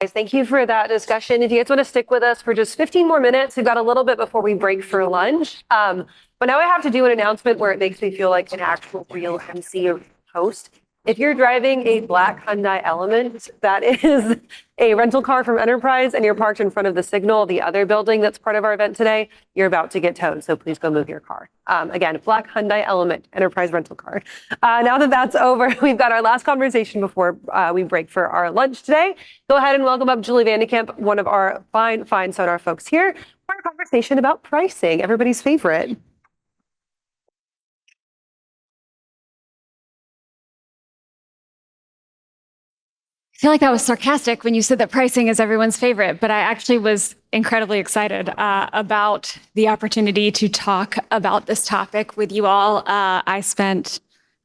Guys, thank you for that discussion. If you guys want to stick with us for just 15 more minutes, we've got a little bit before we break for lunch. But now I have to do an announcement where it makes me feel like an actual real MC or host. If you're driving a black Hyundai Element, that is a rental car from Enterprise, and you're parked in front of the Signal, the other building that's part of our event today, you're about to get towed. So please go move your car. Again, black Hyundai Element, Enterprise rental car. Now that that's over, we've got our last conversation before we break for our lunch today. Go ahead and welcome up Julie Vandekamp, one of our fine Sonar folks here, for a conversation about pricing, everybody's favorite. I feel like that was sarcastic when you said that pricing is everyone's favorite, but I actually was incredibly excited about the opportunity to talk about this topic with you all. I spent,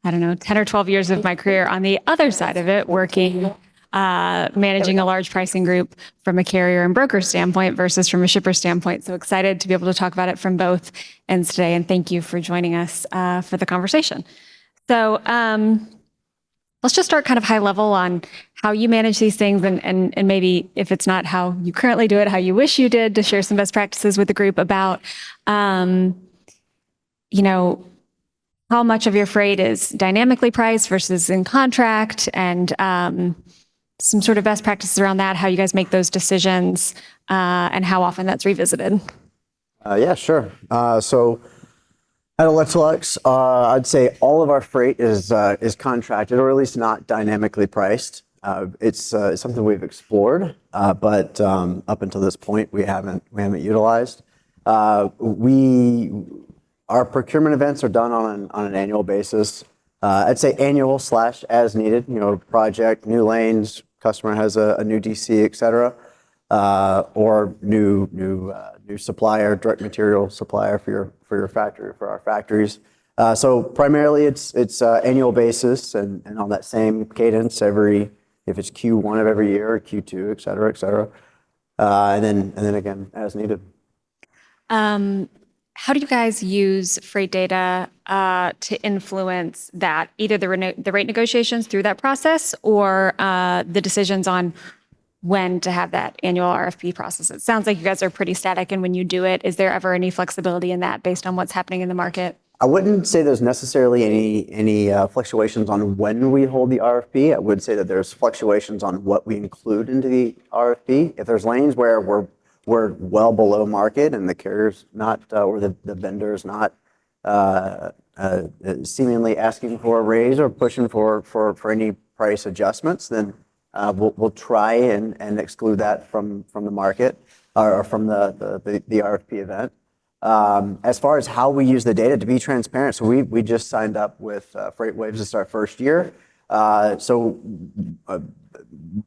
10 or 12 years of my career on the other side of it, working, managing a large pricing group from a carrier and broker standpoint versus from a shipper standpoint. So excited to be able to talk about it from both ends today. And thank you for joining us for the conversation. So, let's just start kind of high level on how you manage these things and maybe if it's not how you currently do it, how you wish you did, to share some best practices with the group about, how much of your freight is dynamically priced versus in contract, and some sort of best practices around that, how you guys make those decisions, and how often that's revisited. Yeah, sure. So at Electrolux, I'd say all of our freight is contracted, or at least not dynamically priced. It's something we've explored, but up until this point, we haven't utilized. Our procurement events are done on an annual basis. I'd say annual / as needed. Project, new lanes, customer has a new DC, et cetera, or new supplier, direct material supplier for your factory, for our factories. So primarily it's annual basis and on that same cadence if it's Q1 of every year, or Q2, et cetera, et cetera. And then again, as needed. How do you guys use freight data to influence that, either the rate negotiations through that process or the decisions on when to have that annual RFP process? It sounds like you guys are pretty static, and when you do it, is there ever any flexibility in that based on what's happening in the market? I wouldn't say there's necessarily any fluctuations on when we hold the RFP. I would say that there's fluctuations on what we include into the RFP. If there's lanes where we're well below market and the carrier's not, or the vendor's not seemingly asking for a raise or pushing for any price adjustments, then we'll try and exclude that from the market or from the RFP event. As far as how we use the data, to be transparent, so we just signed up with FreightWaves. It's our first year.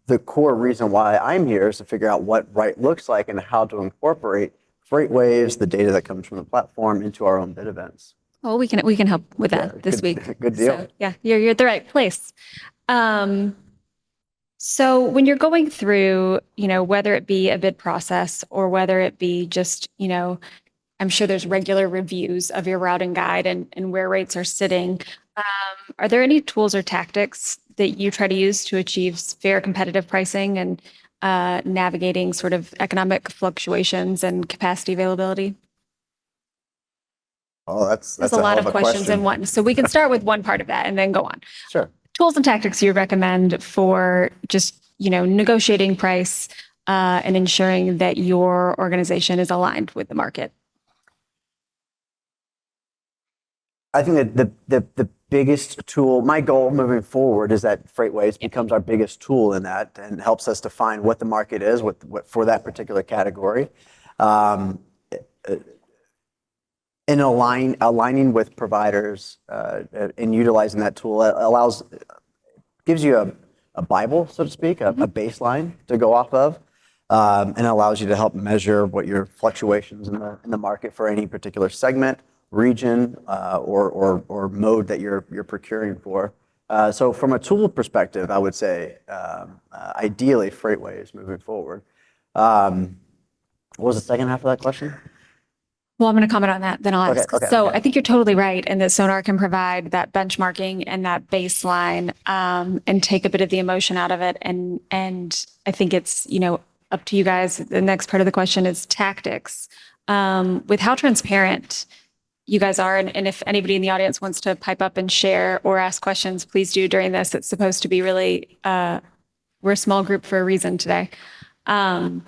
The core reason why I'm here is to figure out what right looks like and how to incorporate FreightWaves, the data that comes from the platform, into our own bid events. Well, we can help with that this week. Good deal. So, yeah, you're at the right place. So when you're going through, whether it be a bid process or whether it be just, I'm sure there's regular reviews of your routing guide and where rates are sitting. Are there any tools or tactics that you try to use to achieve fair competitive pricing and navigating sort of economic fluctuations and capacity availability? Oh, that's a lot of questions in one. So we can start with one part of that and then go on. Sure. Tools and tactics you recommend for just, negotiating price and ensuring that your organization is aligned with the market. I think that the biggest tool, my goal moving forward, is that FreightWaves becomes our biggest tool in that and helps us define what the market is what for that particular category. In aligning with providers and utilizing that tool gives you a Bible, so to speak, a baseline to go off of, and allows you to help measure what your fluctuations in the market for any particular segment, region, or mode that you're procuring for. So from a tool perspective, I would say ideally FreightWaves moving forward. What was the second half of that question? Well, I'm going to comment on that, then I'll ask. Okay, So okay. I think you're totally right, and that Sonar can provide that benchmarking and that baseline, and take a bit of the emotion out of it. And I think it's, up to you guys. The next part of the question is tactics. With how transparent you guys are, and if anybody in the audience wants to pipe up and share or ask questions, please do during this. It's supposed to be really, we're a small group for a reason today. How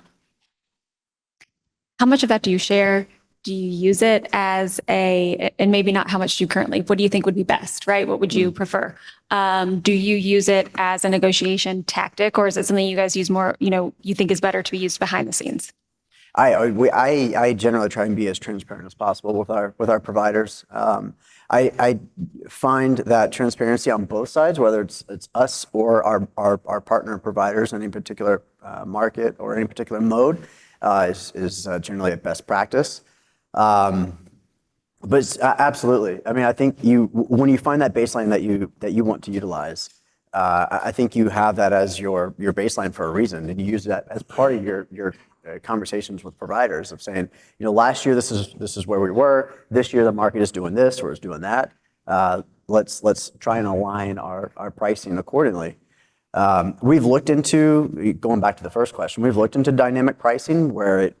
much of that do you share? Do you use it as and maybe not how much do you currently, what do you think would be best, right? What would you prefer? Do you use it as a negotiation tactic, or is it something you guys use more, you think is better to be used behind the scenes? I generally try and be as transparent as possible with our providers. I find that transparency on both sides, whether it's us or our partner providers in any particular market or any particular mode, is generally a best practice. But absolutely, I mean, I think when you find that baseline that you want to utilize, I think you have that as your baseline for a reason, and you use that as part of your conversations with providers of saying, last year this is where we were. This year the market is doing this or is doing that. Let's try and align our pricing accordingly. We've looked into, going back to the first question, we've looked into dynamic pricing where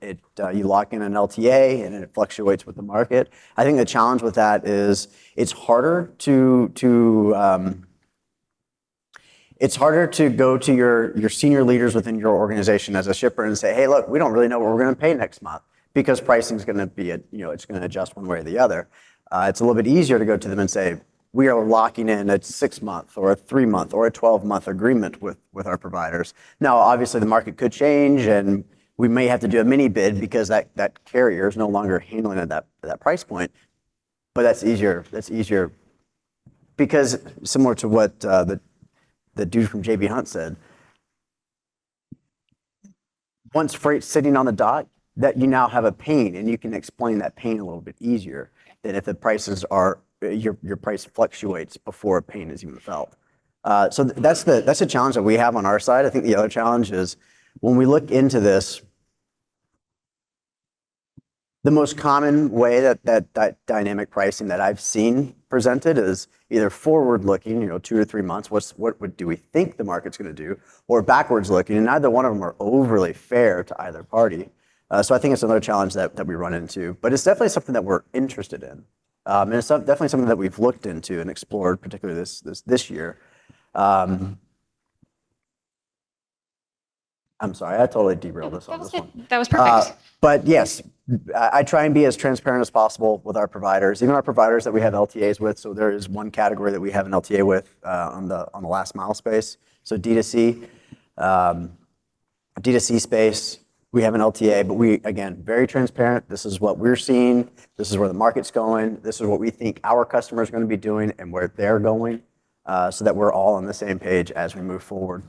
you lock in an LTA and it fluctuates with the market. I think the challenge with that is it's harder to go to your senior leaders within your organization as a shipper and say, hey, look, we don't really know what we're going to pay next month because pricing is going to be, it's going to adjust one way or the other. It's a little bit easier to go to them and say, we are locking in a 6-month or a 3-month or a 12-month agreement with our providers. Now, obviously, the market could change, and we may have to do a mini bid because that carrier is no longer handling at that price point. But that's easier. That's easier because similar to what the dude from JB Hunt said, once freight's sitting on the dock, that you now have a pain, and you can explain that pain a little bit easier than if the prices are your price fluctuates before a pain is even felt. So that's a challenge that we have on our side. I think the other challenge is when we look into this, the most common way that dynamic pricing that I've seen presented is either forward looking, 2 to 3 months, what do we think the market's going to do, or backwards looking, and neither one of them are overly fair to either party. So I think it's another challenge that we run into, but it's definitely something that we're interested in. And it's definitely something that we've looked into and explored, particularly this year. I'm sorry, I totally derailed this on this one. That was perfect. But yes, I try and be as transparent as possible with our providers, even our providers that we have LTAs with. So there is one category that we have an LTA with on the last mile space. So D2C space, we have an LTA, but we, again, very transparent. This is what we're seeing. This is where the market's going. This is what we think our customers are going to be doing and where they're going, so that we're all on the same page as we move forward.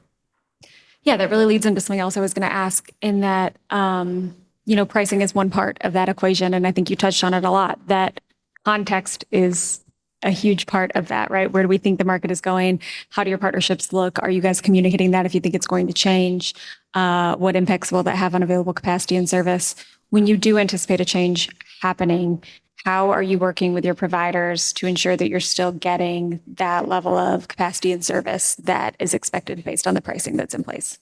Yeah, that really leads into something else I was going to ask in that, pricing is one part of that equation. And I think you touched on it a lot, that context is a huge part of that, right? Where do we think the market is going? How do your partnerships look? Are you guys communicating that if you think it's going to change? What impacts will that have on available capacity and service? When you do anticipate a change happening, how are you working with your providers to ensure that you're still getting that level of capacity and service that is expected based on the pricing that's in place?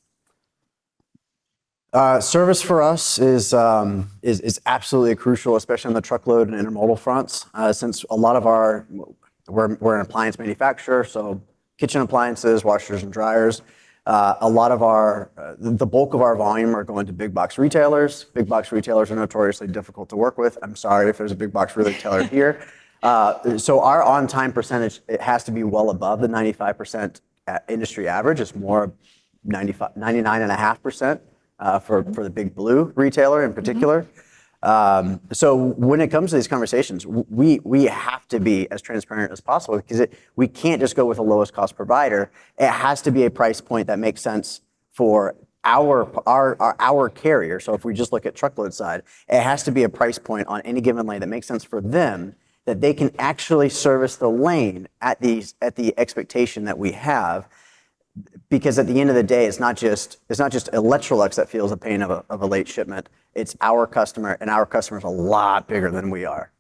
Service for us is absolutely crucial, especially on the truckload and intermodal fronts. Since a lot of we're an appliance manufacturer, so kitchen appliances, washers and dryers. A lot of the bulk of our volume are going to big box retailers. Big box retailers are notoriously difficult to work with. I'm sorry if there's a big box retailer here. So our on-time percentage, it has to be well above the 95% industry average. It's more 99.5%. For the big blue retailer in particular. So when it comes to these conversations, we have to be as transparent as possible because we can't just go with the lowest cost provider. It has to be a price point that makes sense for our carrier. So if we just look at truckload side, it has to be a price point on any given lane that makes sense for them, that they can actually service the lane at the expectation that we have. because at the end of the day, it's not just Electrolux that feels the pain of a late shipment. It's our customer, and our customer's a lot bigger than we are.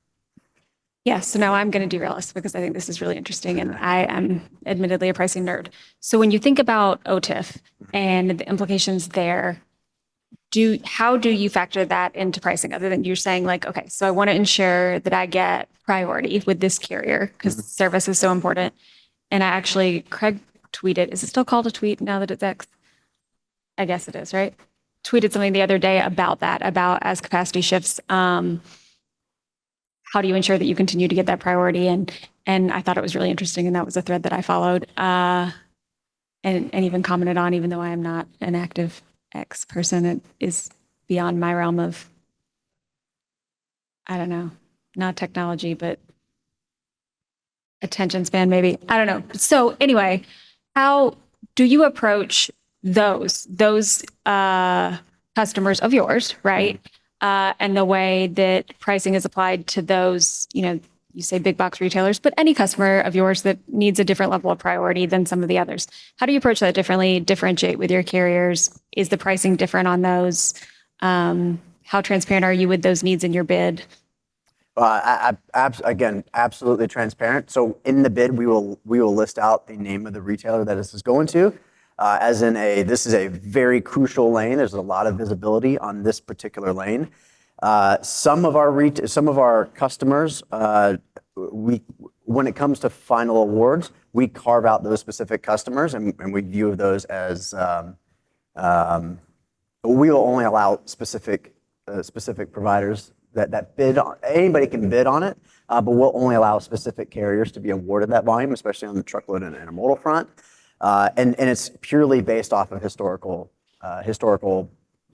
Yeah, so now I'm going to derail us because I think this is really interesting, and I am admittedly a pricing nerd. So when you think about OTIF and the implications there, how do you factor that into pricing other than you're saying like, okay, so I want to ensure that I get priority with this carrier because service is so important. And Craig tweeted, is it still called a tweet now that it's X? I guess it is, right? Tweeted something the other day about that, about as capacity shifts, how do you ensure that you continue to get that priority? And I thought it was really interesting, and that was a thread that I followed and even commented on, even though I am not an active X person. It is beyond my realm of, I don't know, not technology, but attention span, maybe. I don't know. So anyway, how do you approach those customers of yours, right? And the way that pricing is applied to those, you say big box retailers, but any customer of yours that needs a different level of priority than some of the others. How do you approach that differently, differentiate with your carriers? Is the pricing different on those? How transparent are you with those needs in your bid? Again, absolutely transparent. So in the bid, we will list out the name of the retailer that this is going to, this is a very crucial lane. There's a lot of visibility on this particular lane. Some of our customers, when it comes to final awards, we carve out those specific customers and we view those as we will only allow specific providers that bid on. Anybody can bid on it, but we'll only allow specific carriers to be awarded that volume, especially on the truckload and intermodal front. And it's purely based off of historical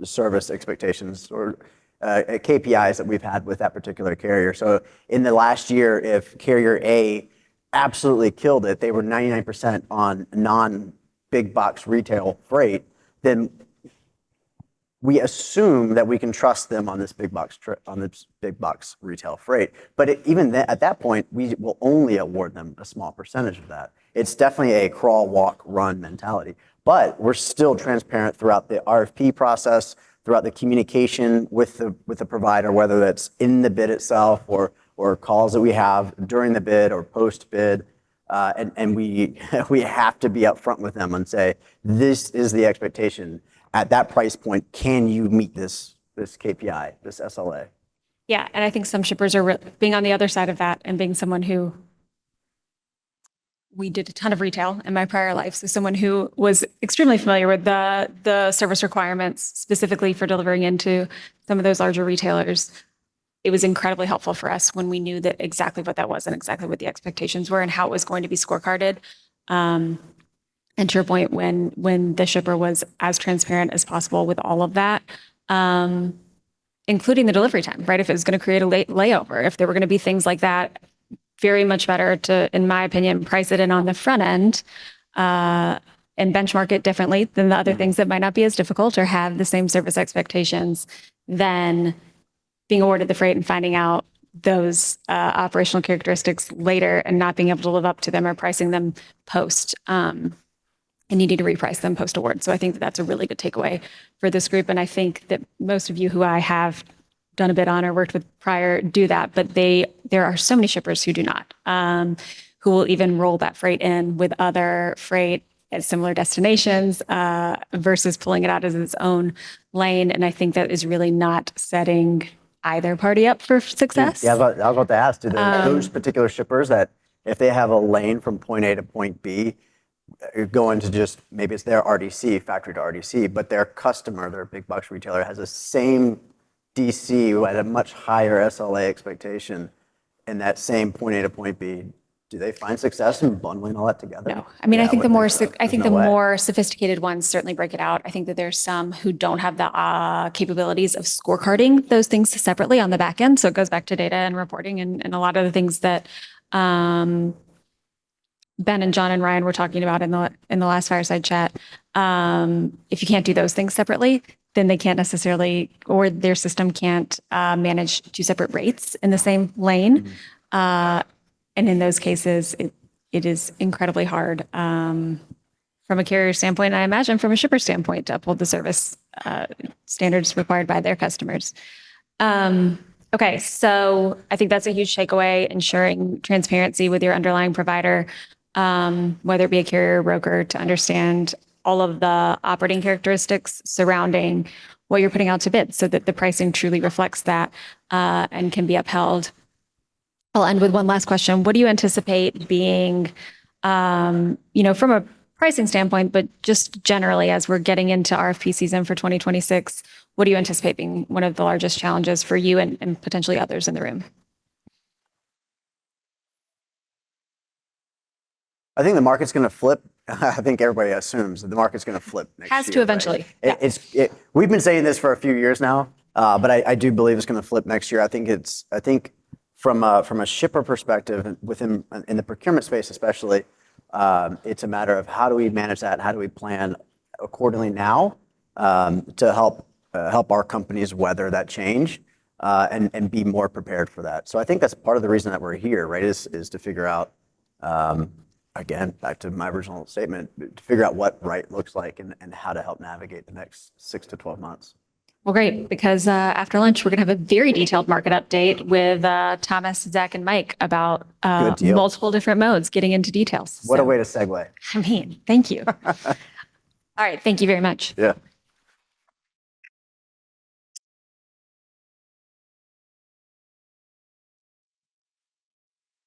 service expectations or KPIs that we've had with that particular carrier. So in the last year, if carrier A absolutely killed it, they were 99% on non-big box retail freight, then we assume that we can trust them on this big box retail freight. But even at that point, we will only award them a small percentage of that. It's definitely a crawl, walk, run mentality. But we're still transparent throughout the RFP process, throughout the communication with the provider, whether that's in the bid itself or calls that we have during the bid or post bid. And we have to be upfront with them and say, this is the expectation. At that price point, can you meet this KPI, this SLA? Yeah, and I think some shippers are being on the other side of that and being someone who, we did a ton of retail in my prior life. So someone who was extremely familiar with the service requirements specifically for delivering into some of those larger retailers. It was incredibly helpful for us when we knew that exactly what that was and exactly what the expectations were and how it was going to be scorecarded. And to your point, when the shipper was as transparent as possible with all of that, including the delivery time, right? If it was going to create a late layover, if there were going to be things like that, very much better to, in my opinion, price it in on the front end and benchmark it differently than the other things that might not be as difficult or have the same service expectations than being awarded the freight and finding out those operational characteristics later and not being able to live up to them or pricing them post and needing to reprice them post award. So I think that's a really good takeaway for this group. And I think that most of you who I have done a bit on or worked with prior do that, but there are so many shippers who do not, who will even roll that freight in with other freight at similar destinations versus pulling it out as its own lane. And I think that is really not setting either party up for success. Yeah, I was about to ask, do those particular shippers that if they have a lane from point A to point B, go into just, maybe it's their RDC, factory to RDC, but their customer, their big box retailer has the same DC at a much higher SLA expectation in that same point A to point B, do they find success in bundling all that together? No, I mean, Yeah, I think the no way. more sophisticated ones certainly break it out. I think that there's some who don't have the capabilities of scorecarding those things separately on the back end. So it goes back to data and reporting and a lot of the things that Ben and John and Ryan were talking about in the last fireside chat. If you can't do those things separately, then they can't necessarily, or their system can't manage two separate rates in the same lane. And in those cases, it is incredibly hard from a carrier standpoint, and I imagine from a shipper standpoint, to uphold the service standards required by their customers. Okay, so I think that's a huge takeaway, ensuring transparency with your underlying provider, whether it be a carrier or broker, to understand all of the operating characteristics surrounding what you're putting out to bid so that the pricing truly reflects that and can be upheld. I'll end with one last question. What do you anticipate being, from a pricing standpoint, but just generally as we're getting into RFP season for 2026, what do you anticipate being one of the largest challenges for you and potentially others in the room? I think the market's going to flip. I think everybody assumes that the market's going to flip next year. Has to eventually. Right? Yeah. We've been saying this for a few years now, but I do believe it's going to flip next year. I think from a shipper perspective, in the procurement space especially, it's a matter of how do we manage that? How do we plan accordingly now to help our companies weather that change and be more prepared for that? So I think that's part of the reason that we're here, right? Is to figure out, again, back to my original statement, to figure out what right looks like and how to help navigate the next 6 to 12 months. Well, great, because after lunch, we're going to have a very detailed market update with Thomas, Zach, and Mike about multiple different modes, getting into details. What a way to segue. I mean, thank you. All right, thank you very much. Yeah.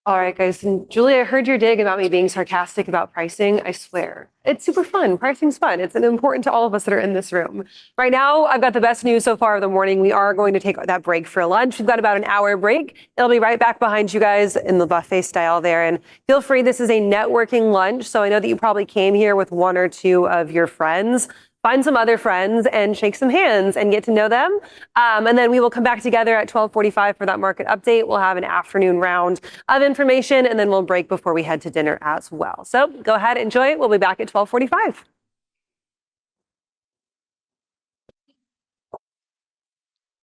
All right, guys. And Julie, I heard your dig about me being sarcastic about pricing. I swear. It's super fun. Pricing's fun. It's important to all of us that are in this room. Right now, I've got the best news so far of the morning. We are going to take that break for lunch. We've got about an hour break. It'll be right back behind you guys in the buffet style there. And feel free, this is a networking lunch. So I know that you probably came here with one or two of your friends. Find some other friends and shake some hands and get to know them. And then we will come back together at 12:45 for that market update. We'll have an afternoon round of information, and then we'll break before we head to dinner as well. So go ahead, enjoy it. We'll be back at 12:45.